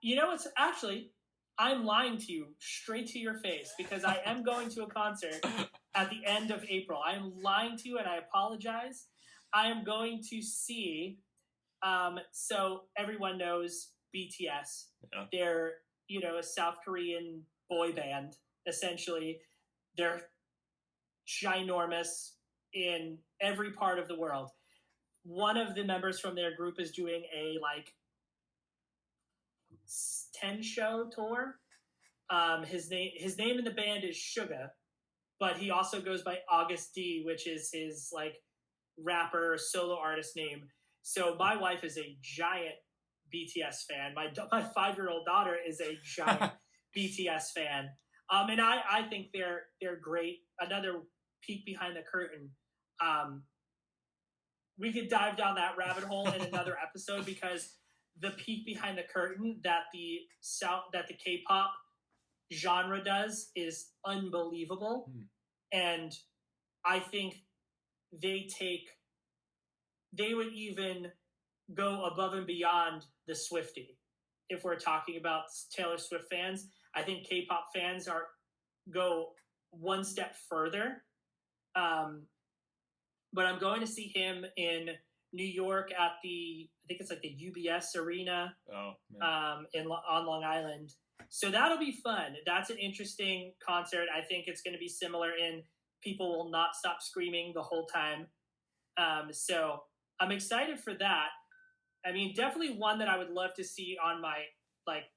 It's actually, I'm lying to you straight to your face, because I am going to a concert at the end of April. I am lying to you, and I apologize. I am going to see, so everyone knows BTS. Yeah. They're, a South Korean boy band, essentially. They're ginormous in every part of the world. One of the members from their group is doing a 10-show tour. His name in the band is Suga, but he also goes by August D, which is his rapper solo artist name. So my wife is a giant BTS fan. My 5-year-old daughter is a giant BTS fan. And I think they're great. Another peek behind the curtain. We could dive down that rabbit hole in another episode, because the peek behind the curtain that the K-pop genre does is unbelievable. And I think they would even go above and beyond the Swiftie. If we're talking about Taylor Swift fans, I think K-pop fans go one step further. But I'm going to see him in New York at I think it's like the UBS Arena on Long Island. So that'll be fun. That's an interesting concert. I think it's going to be similar in people will not stop screaming the whole time. So I'm excited for that. I mean, definitely one that I would love to see on my,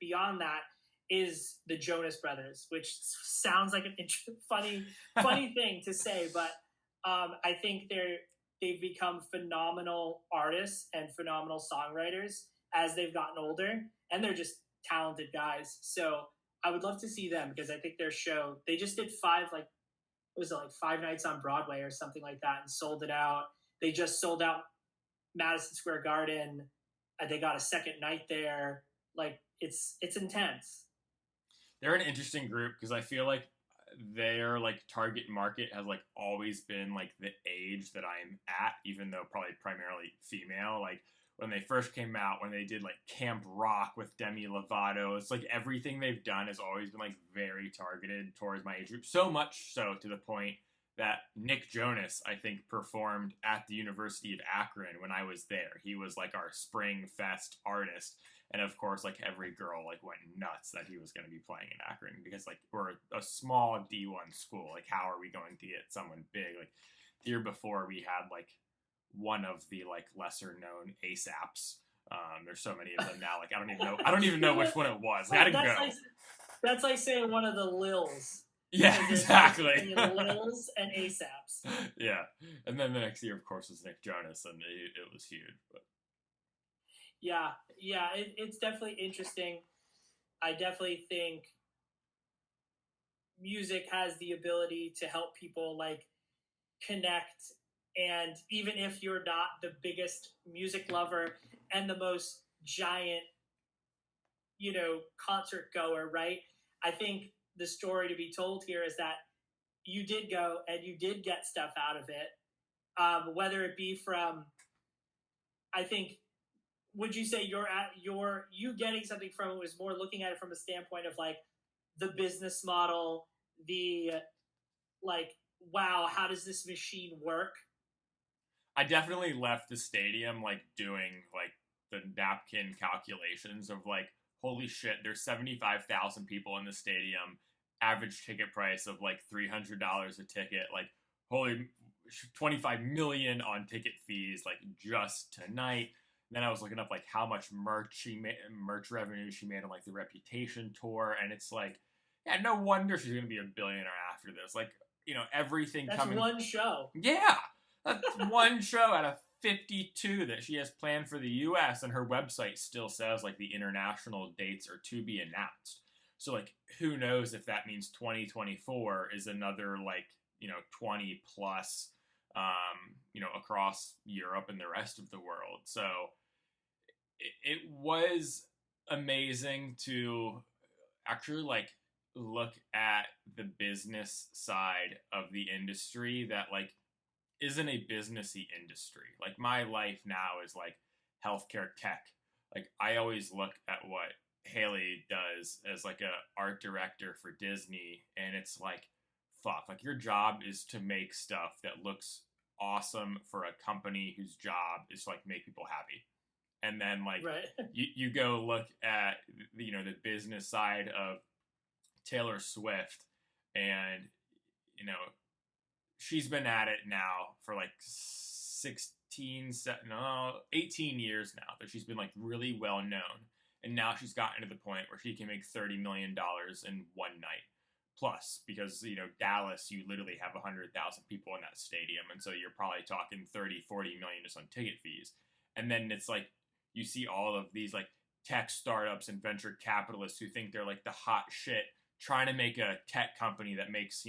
beyond that, is the Jonas Brothers, which sounds like a funny thing to say, but I think they've become phenomenal artists and phenomenal songwriters as they've gotten older, and they're just talented guys. So I would love to see them, because I think their show, they just did 5 nights on Broadway or something like that, and sold it out. They just sold out Madison Square Garden. They got a second night there. It's intense. They're an interesting group, because I feel like their target market has always been the age that I'm at, even though probably primarily female. When they first came out, when they did Camp Rock with Demi Lovato, it's everything they've done has always been very targeted towards my age group. So much so to the point that Nick Jonas, I think, performed at the University of Akron when I was there. He was our Spring Fest artist. And of course, every girl went nuts that he was going to be playing in Akron, because we're a small D1 school. How are we going to get someone big? The year before, we had one of the lesser known ASAPs. There's so many of them now. I don't even know which one it was. I had to go. That's like saying one of the Lils. Yeah, exactly. Lils and ASAPs. Yeah, and then the next year, of course, was Nick Jonas, and it was huge. But yeah, it's definitely interesting. I definitely think music has the ability to help people connect, and even if you're not the biggest music lover and the most giant, concert goer, right? I think the story to be told here is that you did go and you did get stuff out of it, whether it be from I think, would you say you getting something from it was more looking at it from a standpoint of like the business model, the like, wow, how does this machine work? I definitely left the stadium like doing like the napkin calculations of like, holy shit, there's 75,000 people in the stadium, average ticket price of like $300 a ticket, like holy 25 million on ticket fees like just tonight. And then I was looking up like how much merch revenue she made on like the Reputation tour, and it's like, yeah, no wonder she's gonna be a billionaire after this. Like, everything That's coming. one show. Yeah, that's one show out of 52 that she has planned for the US, and her website still says like the international dates are to be announced. So like who knows if that means 2024 is another like, 20 plus across Europe and the rest of the world. So it was amazing to actually like look at the business side of the industry that like isn't a businessy industry. Like my life now is like healthcare tech. Like I always look at what Haley does as like a art director for Disney, and it's like, fuck, like your job is to make stuff that looks awesome for a company whose job is to like make people happy. And then like Right. you go look at the business side of Taylor Swift, and she's been at it now for like 18 years now that she's been like really well known, and now she's gotten to the point where she can make $30 million in one night plus, because Dallas, you literally have 100,000 people in that stadium, and so you're probably talking 30-40 million just on ticket fees. And then it's like you see all of these like tech startups and venture capitalists who think they're like the hot shit, trying to make a tech company that makes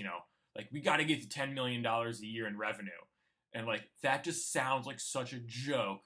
like, we got to get to $10 million a year in revenue. And like that just sounds like such a joke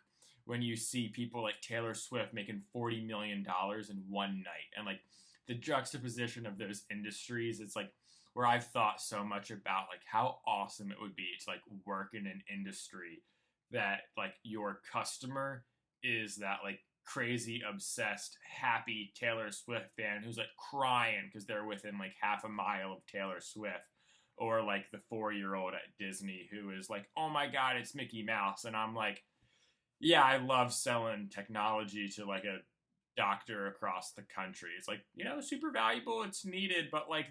when you see people like Taylor Swift making $40 million in one night. And like the juxtaposition of those industries, it's like where I've thought so much about like how awesome it would be to like work in an industry that like your customer is that like crazy, obsessed, happy Taylor Swift fan who's like crying because they're within like half a mile of Taylor Swift, or like the 4-year-old at Disney who is like, oh my god, it's Mickey Mouse. And I'm like, yeah, I love selling technology to like a doctor across the country. It's like, super valuable, it's needed, but like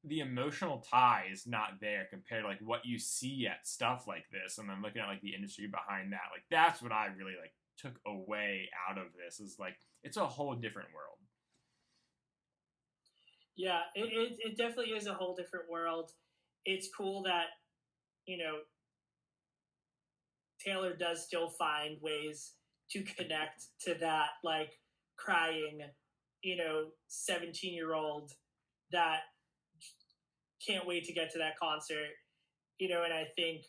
the emotional tie is not there compared to like what you see at stuff like this. And then looking at like the industry behind that, like that's what I really like took away out of this, is like it's a whole different world. Yeah, it definitely is a whole different world. It's cool that, Taylor does still find ways to connect to that, like crying, 17-year-old that can't wait to get to that concert, and I think,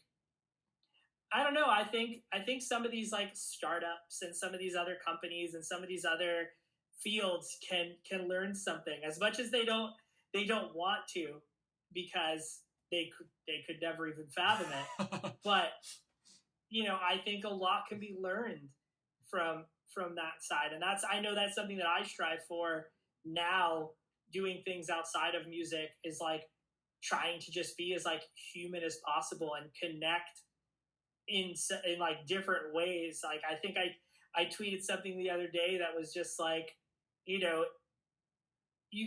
I don't know, I think some of these like startups and some of these other companies and some of these other fields can learn something, as much as they don't want to, because they could never even fathom it. But I think a lot can be learned from that side, and I know that's something that I strive for now, doing things outside of music, is like trying to just be as like human as possible and connect in like different ways. Like I think I tweeted something the other day that was just like, you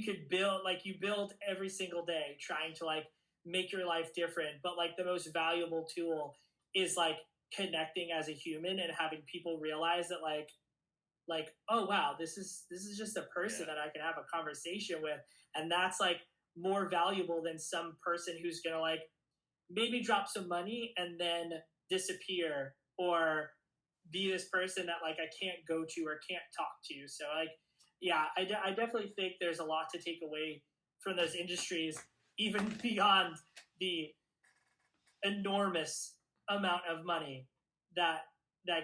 could build every single day trying to like make your life different, but like the most valuable tool is like connecting as a human and having people realize that like, oh wow, this is just a person that I can have a conversation with, and that's like more valuable than some person who's gonna like maybe drop some money and then disappear, or be this person that like I can't go to or can't talk to. So like, yeah, I definitely think there's a lot to take away from those industries, even beyond the enormous amount of money that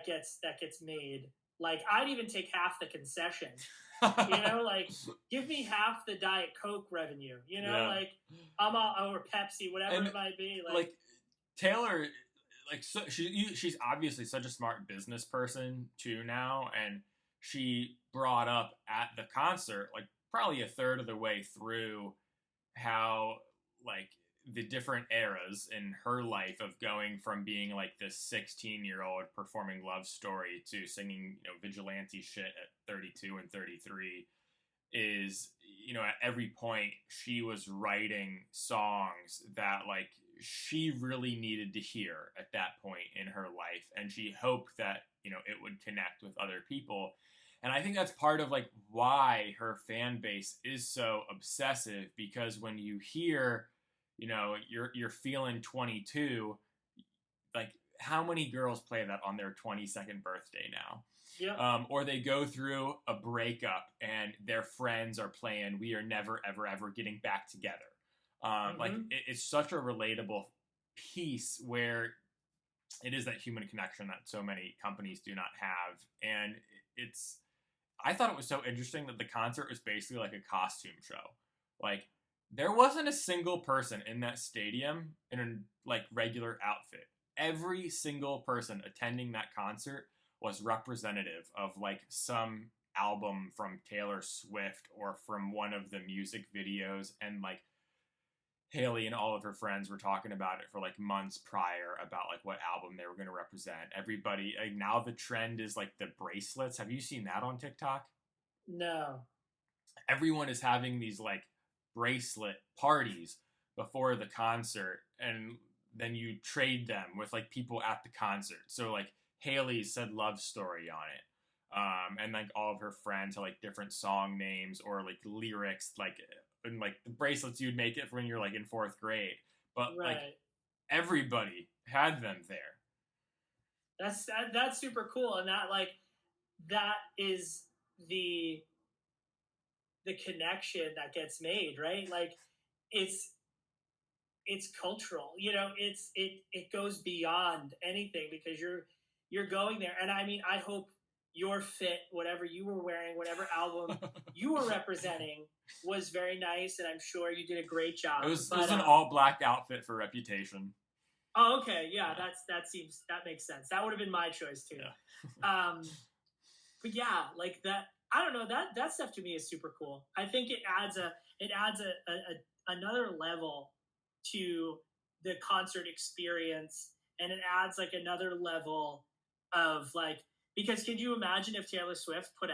gets made. Like I'd even take half the concession, like give me half the Diet Coke revenue, like I'm all, or Pepsi, whatever it might be. Like Taylor, like so she's obviously such a smart business person too now, and she brought up at the concert, like probably a third of the way through, how like the different eras in her life of going from being like this 16-year-old performing Love Story to singing, vigilante shit at 32 and 33 is, at every point she was writing songs that like she really needed to hear at that point in her life, and she hoped that it would connect with other people. And I think that's part of like why her fan base is so obsessive, because when you hear, you're feeling 22, like how many girls play that on their 22nd birthday now? Yeah. Or they go through a breakup and their friends are playing "We Are Never Ever Ever Getting Back Together." Like it's such a relatable piece where it is that human connection that so many companies do not have. And I thought it was so interesting that the concert was basically like a costume show. Like there wasn't a single person in that stadium in a like regular outfit. Every single person attending that concert was representative of like some album from Taylor Swift or from one of the music videos. And like Haley and all of her friends were talking about it for like months prior about like what album they were going to represent. Everybody, like now the trend is like the bracelets. Have you seen that on TikTok? No. Everyone is having these like bracelet parties before the concert, and then you trade them with like people at the concert. So like Haley said "Love Story" on it, and like all of her friends had like different song names or like lyrics, like and like the bracelets you'd make it when you're like in 4th grade. But right. like everybody had them there. That's super cool, and that is the connection that gets made, right? Like it's cultural, it goes beyond anything, because you're going there. And I mean, I hope your fit, whatever you were wearing, whatever album you were representing, was very nice, and I'm sure you did a great job. It was an all black outfit for Reputation. Oh, okay, yeah. That makes sense. That would have been my choice too. Yeah. But yeah, like that. I don't know, that stuff to me is super cool. I think it adds another level to the concert experience, and it adds like another level of like, because can you imagine if Taylor Swift could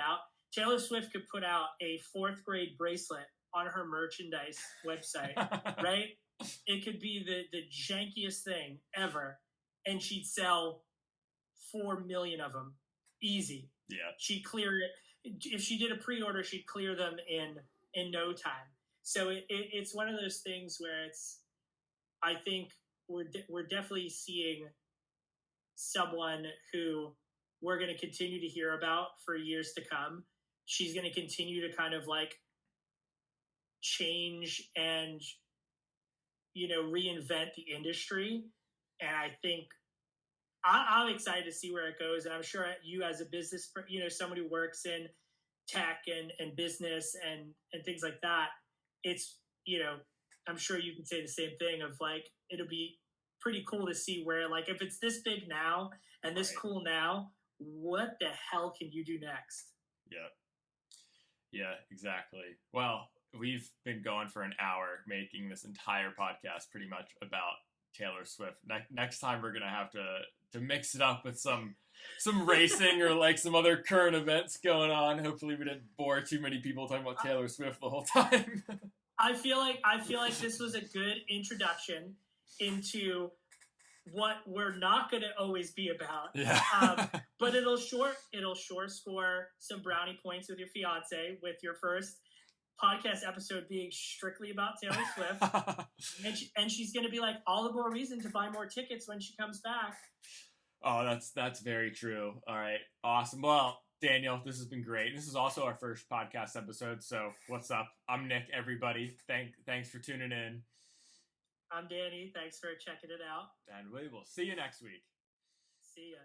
put out a 4th grade bracelet on her merchandise website, right? It could be the jankiest thing ever, and she'd sell 4 million of them easy. Yeah, she'd clear it. If she did a pre-order, she'd clear them in no time. So it's one of those things where I think we're definitely seeing someone who we're going to continue to hear about for years to come. She's going to continue to kind of like change and reinvent the industry. And I think I'm excited to see where it goes. And I'm sure you, as a business, somebody who works in tech and business and things like that, it's, I'm sure you can say the same thing of like, it'll be pretty cool to see where, like, if it's this big now and this cool now, what the hell can you do next? Yeah, exactly. Well, we've been going for an hour making this entire podcast pretty much about Taylor Swift. Next time we're gonna have to mix it up with some racing or like some other current events going on. Hopefully we didn't bore too many people talking about Taylor Swift the whole time. I feel like this was a good introduction into what we're not going to always be about. Yeah. But it'll sure score some brownie points with your fiance, with your first podcast episode being strictly about Taylor Swift. and she's going to be like, all the more reason to buy more tickets when she comes back. Oh, that's very true. All right. Awesome. Well, Daniel, this has been great. This is also our first podcast episode. So what's up? I'm Nick, everybody. Thanks for tuning in. I'm Danny. Thanks for checking it out. And we will see you next week. See ya.